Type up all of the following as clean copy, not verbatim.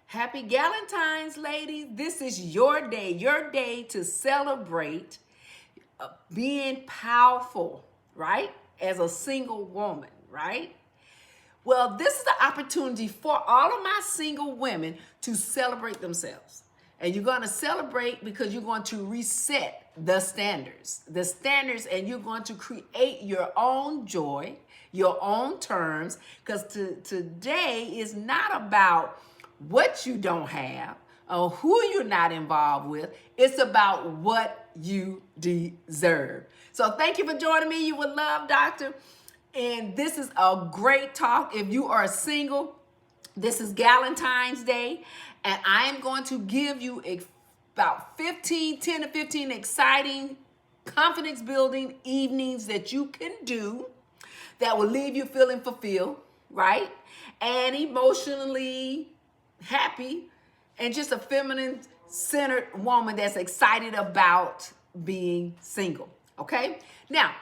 Happy Galentine's, ladies. This is your day to celebrate being powerful, right? As a single woman, right? Well, this is the opportunity for all of my single women to celebrate themselves. And you're going to celebrate because you're going to reset the standards, and you're going to create your own joy, your own terms, because today is not about what you don't have or who you're not involved with. It's about what you deserve. So thank you for joining me. You would love, Doctor. And this is a great talk. If you are single, this is Galentine's Day, and I am going to give you about 10 to 15 exciting confidence building evenings that you can do that will leave you feeling fulfilled, right? And emotionally happy, and just a feminine centered woman that's excited about being single. Okay? Now,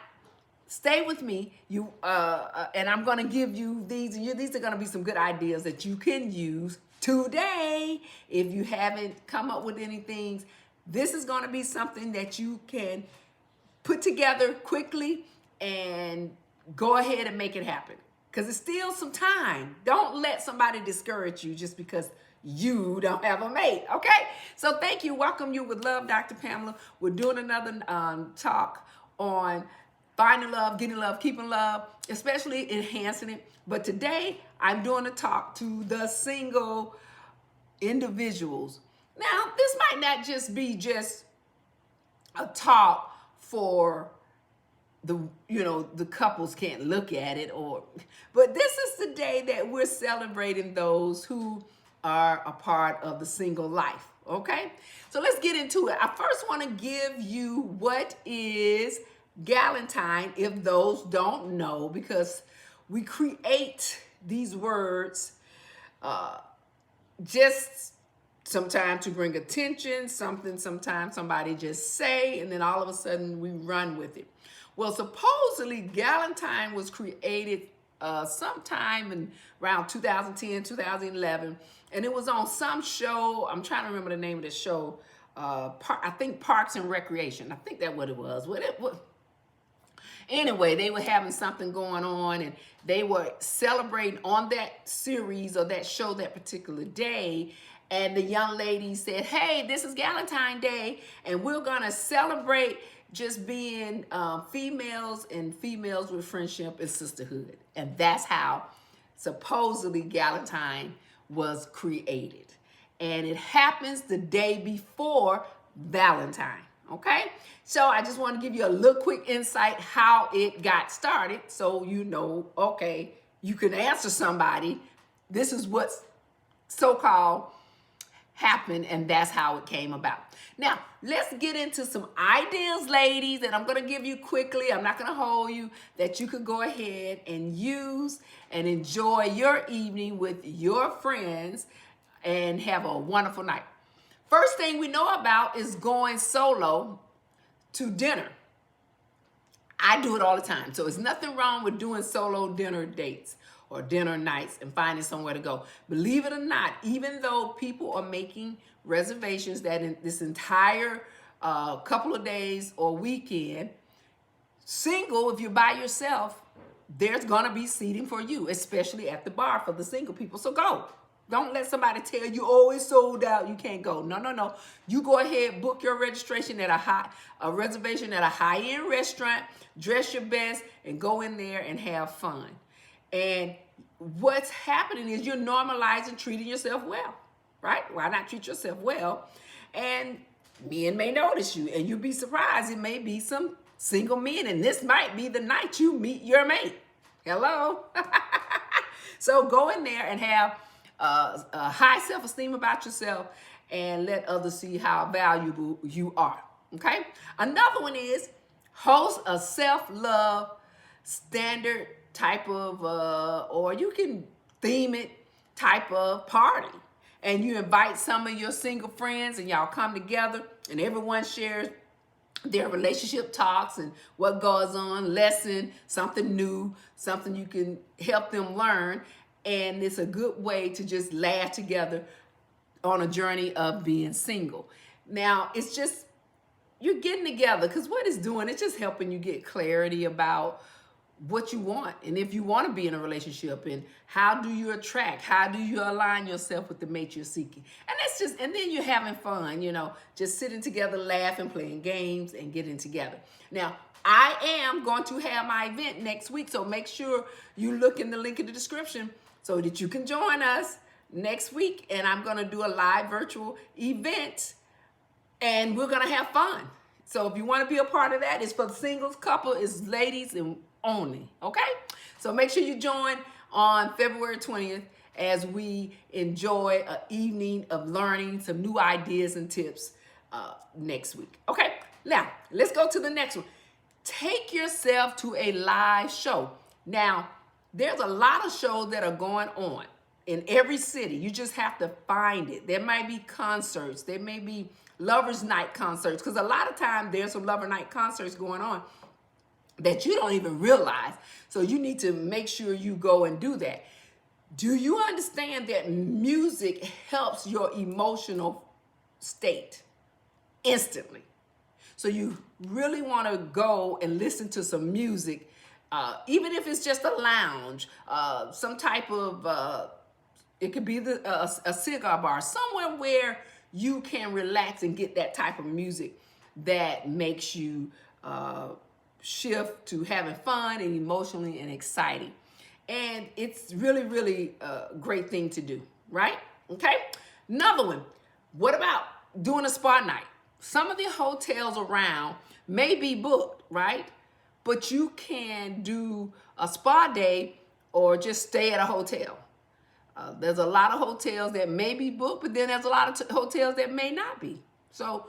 stay with me. And I'm going to give you these. These are going to be some good ideas that you can use today. If you haven't come up with any things, this is going to be something that you can put together quickly and go ahead and make it happen. Because it's still some time. Don't let somebody discourage you just because you don't have a mate, okay? So thank you. Welcome you with love, Dr. Pamela. We're doing another talk on finding love, getting love, keeping love, especially enhancing it. But today, I'm doing a talk to the single individuals. Now, this might not just be just a talk for the couples can't look at it, but this is the day that we're celebrating those who are a part of the single life. Okay, so let's get into it. I first want to give you what is Galentine, if those don't know, because we create these words just sometimes to bring attention, sometimes somebody just say, and then all of a sudden we run with it. Well, supposedly Galentine was created sometime in around 2010, 2011, and it was on some show. I'm trying to remember the name of the show. I think Parks and Recreation. I think that's what it was. Anyway, they were having something going on, and they were celebrating on that series or that show that particular day. And the young lady said, hey, this is Galentine Day, and we're going to celebrate just being females and females with friendship and sisterhood. And that's how supposedly Galentine was created. And it happens the day before Valentine. Okay, so I just want to give you a little quick insight how it got started, so you know, okay, you can answer somebody, this is what's so-called happened, and that's how it came about. Now, let's get into some ideas, ladies, that I'm going to give you quickly. I'm not going to hold you, that you could go ahead and use and enjoy your evening with your friends and have a wonderful night. First thing we know about is going solo to dinner. I do it all the time. So there's nothing wrong with doing solo dinner dates or dinner nights and finding somewhere to go. Believe it or not, even though people are making reservations that in this entire couple of days or weekend, single, if you're by yourself, there's going to be seating for you, especially at the bar for the single people. So go. Don't let somebody tell you, oh, it's sold out, you can't go. No. You go ahead, book your registration at a reservation at a high-end restaurant, dress your best, and go in there and have fun. And what's happening is you're normalizing treating yourself well, right? Why not treat yourself well? And men may notice you, and you'll be surprised. It may be some single men, and this might be the night you meet your mate. Hello? So go in there and have a high self-esteem about yourself and let others see how valuable you are. Okay? Another one is host a self-love standard type of, or you can theme it type of party. And you invite some of your single friends and y'all come together and everyone shares their relationship talks and what goes on, lesson, something new, something you can help them learn. And it's a good way to just laugh together on a journey of being single. Now, it's just, you're getting together because what it's doing, it's just helping you get clarity about what you want and if you want to be in a relationship and how do you attract, how do you align yourself with the mate you're seeking. And that's just, and then you're having fun, just sitting together, laughing, playing games and getting together. Now, I am going to have my event next week, so make sure you look in the link in the description so that you can join us next week. And I'm going to do a live virtual event and we're going to have fun. So if you want to be a part of that, it's for the singles, couple, it's ladies and only, okay? So make sure you join on February 20th as we enjoy an evening of learning some new ideas and tips next week. Okay, now let's go to the next one. Take yourself to a live show. Now, there's a lot of shows that are going on in every city. You just have to find it. There might be concerts. There may be lovers' night concerts, because a lot of times there's some lover night concerts going on that you don't even realize. So you need to make sure you go and do that. Do you understand that music helps your emotional state instantly? So you really want to go and listen to some music, even if it's just a lounge, some type of, it could be a cigar bar, somewhere where you can relax and get that type of music that makes you shift to having fun and emotionally and exciting. And it's really, really a great thing to do, right? Okay. Another one. What about doing a spa night? Some of the hotels around may be booked, right? But you can do a spa day or just stay at a hotel. There's a lot of hotels that may be booked, but then there's a lot of hotels that may not be. So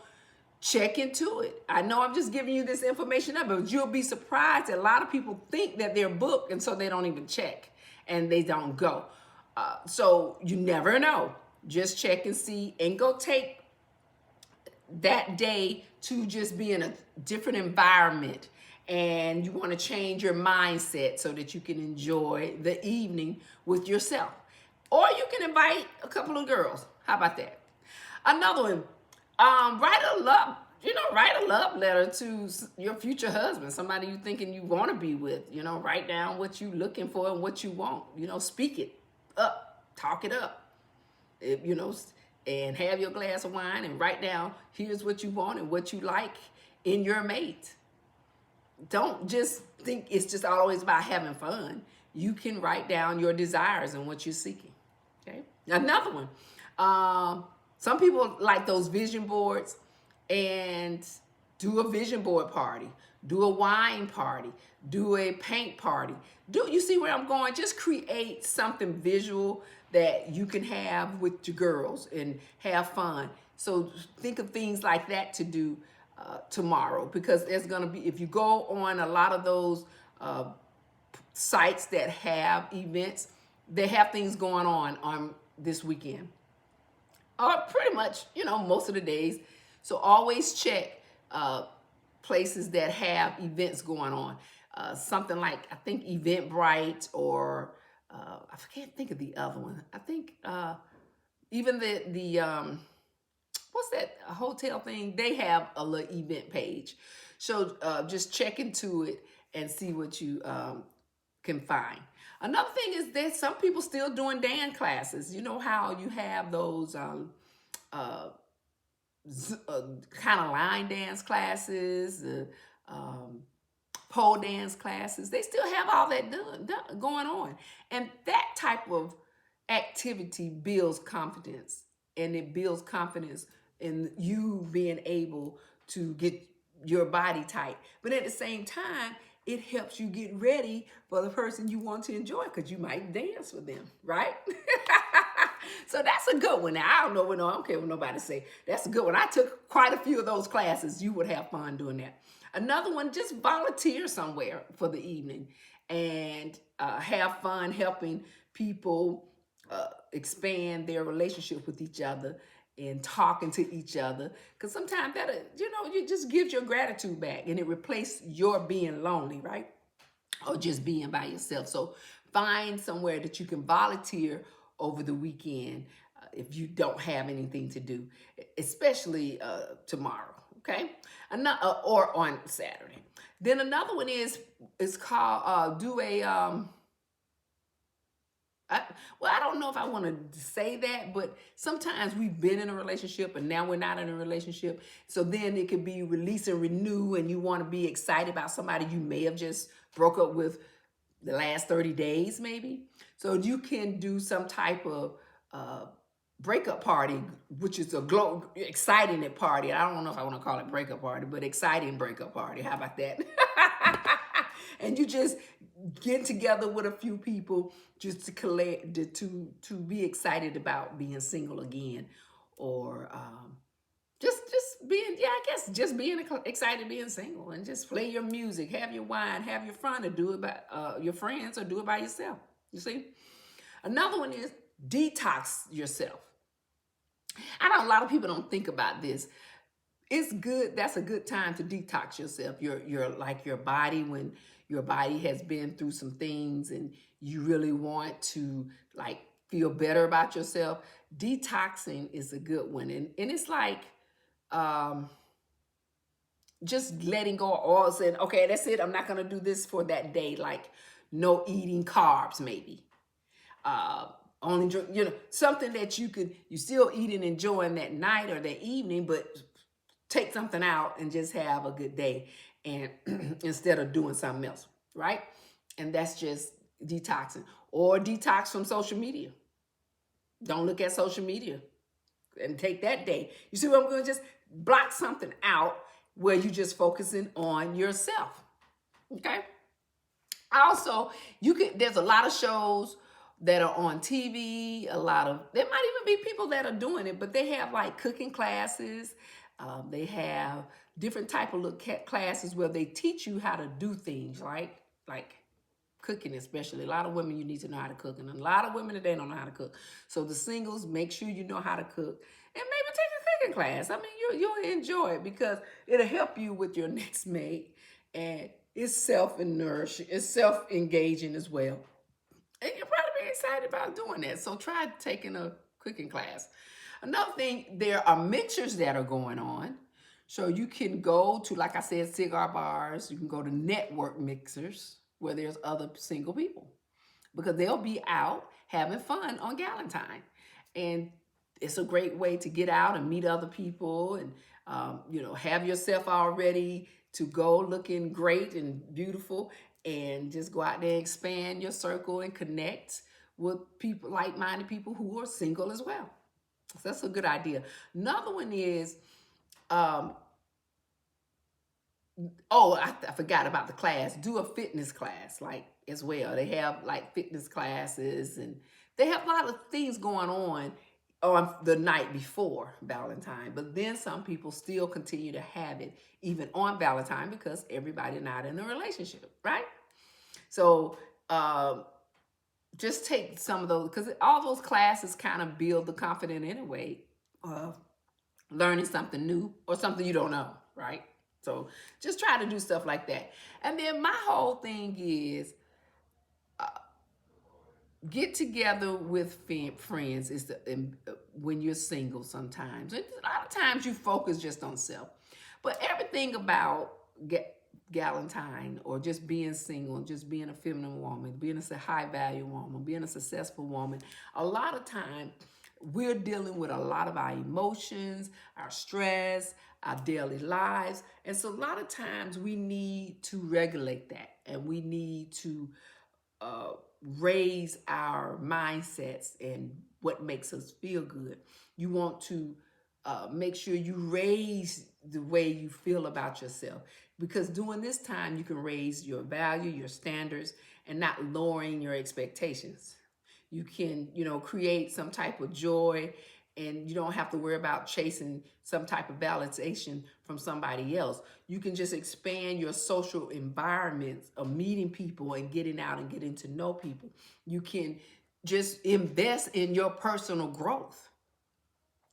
check into it. I know I'm just giving you this information up, but you'll be surprised that a lot of people think that they're booked, and so they don't even check, and they don't go. So you never know. Just check and see, and go take that day to just be in a different environment. And you want to change your mindset so that you can enjoy the evening with yourself. Or you can invite a couple of girls. How about that? Another one. Write a love letter to your future husband, somebody you thinking you want to be with. Write down what you looking for and what you want. Speak it up, talk it up. And have your glass of wine and write down, here's what you want and what you like in your mate. Don't just think it's just always about having fun. You can write down your desires and what you're seeking. Okay. Another one. Some people like those vision boards, and do a vision board party, do a wine party, do a paint party. You see where I'm going? Just create something visual that you can have with your girls and have fun. So think of things like that to do tomorrow, because there's going to be, if you go on a lot of those sites that have events, they have things going on this weekend. Or pretty much, most of the days. So always check places that have events going on. Something like, I think Eventbrite, or I can't think of the other one. I think even the what's that hotel thing? They have a little event page. So just check into it and see what you can find. Another thing is that some people still doing dance classes. You know how you have those kind of line dance classes, pole dance classes. They still have all that going on. And that type of activity builds confidence. And it builds confidence in you being able to get your body tight. But at the same time, it helps you get ready for the person you want to enjoy, because you might dance with them, right? So that's a good one. Now, I don't care what nobody say. That's a good one. I took quite a few of those classes. You would have fun doing that. Another one, just volunteer somewhere for the evening and have fun helping people expand their relationship with each other and talking to each other. Because sometimes that, you just gives your gratitude back, and it replaces your being lonely, right? Or just being by yourself. So find somewhere that you can volunteer over the weekend. if you don't have anything to do, especially tomorrow, okay? Or on Saturday. Then another one is called do a well, I don't know if I want to say that, but sometimes we've been in a relationship and now we're not in a relationship. So then it could be release and renew, and you want to be excited about somebody you may have just broke up with the last 30 days, maybe. So you can do some type of breakup party, which is exciting party. I don't know if I want to call it breakup party, but exciting breakup party. How about that? And you just get together with a few people just to collect to be excited about being single again, or just being, yeah, I guess just being excited being single, and just play your music, have your wine, have your fun, or do it by your friends, or do it by yourself. You see, another one is detox yourself. I know a lot of people don't think about this. It's good. That's a good time to detox yourself. Your like your body, when your body has been through some things and you really want to like feel better about yourself. Detoxing is a good one, and it's like just letting go of all, saying, okay, that's it. I'm not gonna do this for that day. Like no eating carbs, maybe. Only drink, something that you still eat and enjoying that night or that evening, but take something out and just have a good day, and instead of doing something else, right? And that's just detoxing. Or detox from social media. Don't look at social media and take that day. You see what I'm going to just block something out where you're just focusing on yourself. Okay? Also, there's a lot of shows that are on TV, there might even be people that are doing it, but they have like cooking classes. They have different type of classes where they teach you how to do things, right? Like cooking, especially. A lot of women, you need to know how to cook, and a lot of women today don't know how to cook. So the singles, make sure you know how to cook, and maybe take a cooking class. I mean, you'll enjoy it because it'll help you with your next mate, and it's self-nourishing, it's self-engaging as well. And you'll probably be excited about doing that. So try taking a cooking class. Another thing, there are mixers that are going on. So you can go to, like I said, cigar bars. You can go to network mixers where there's other single people, because they'll be out having fun on Galentine. And it's a great way to get out and meet other people, and have yourself all ready to go, looking great and beautiful, and just go out there and expand your circle and connect with people, like-minded people who are single as well. So that's a good idea. Another one is, I forgot about the class. Do a fitness class, like, as well. They have like fitness classes, and they have a lot of things going on the night before Valentine. But then some people still continue to have it even on Valentine, because everybody's not in a relationship, right? So just take some of those, because all those classes kind of build the confidence anyway, learning something new or something you don't know, right? So just try to do stuff like that. And then my whole thing is, get together with friends when you're single sometimes. A lot of times you focus just on self. But everything about Galentine, or just being single, just being a feminine woman, being a high-value woman, being a successful woman, a lot of time we're dealing with a lot of our emotions, our stress, our daily lives. And so a lot of times we need to regulate that, and we need to raise our mindsets and what makes us feel good. You want to make sure you raise the way you feel about yourself, because during this time you can raise your value, your standards, and not lowering your expectations. You can, create some type of joy, and you don't have to worry about chasing some type of validation from somebody else. You can just expand your social environments of meeting people and getting out and getting to know people. You can just invest in your personal growth.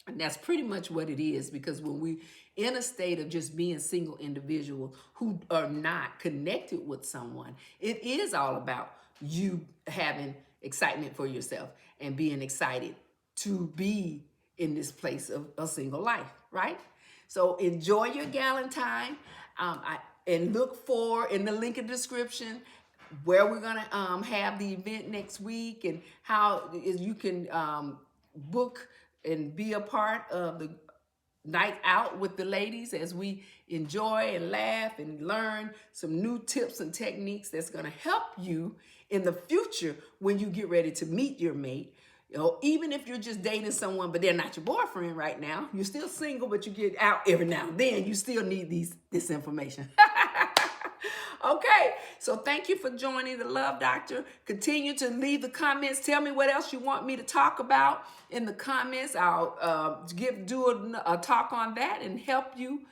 And that's pretty much what it is, because when we in a state of just being single individuals who are not connected with someone, it is all about you having excitement for yourself and being excited to be in this place of a single life, right? So enjoy your Galentine, and look for in the link in the description where we're gonna have the event next week and how you can book and be a part of the night out with the ladies as we enjoy and laugh and learn some new tips and techniques that's going to help you in the future when you get ready to meet your mate. You know, even if you're just dating someone but they're not your boyfriend right now, you're still single but you get out every now and then, you still need this information. Okay, so thank you for joining the Love Doctor. Continue to leave the comments. Tell me what else you want me to talk about in the comments. I'll do a talk on that and help you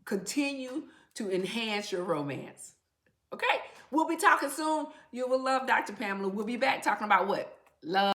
continue to enhance your romance. Okay, we'll be talking soon. You will love Dr. Pamela. We'll be back talking about what? Love.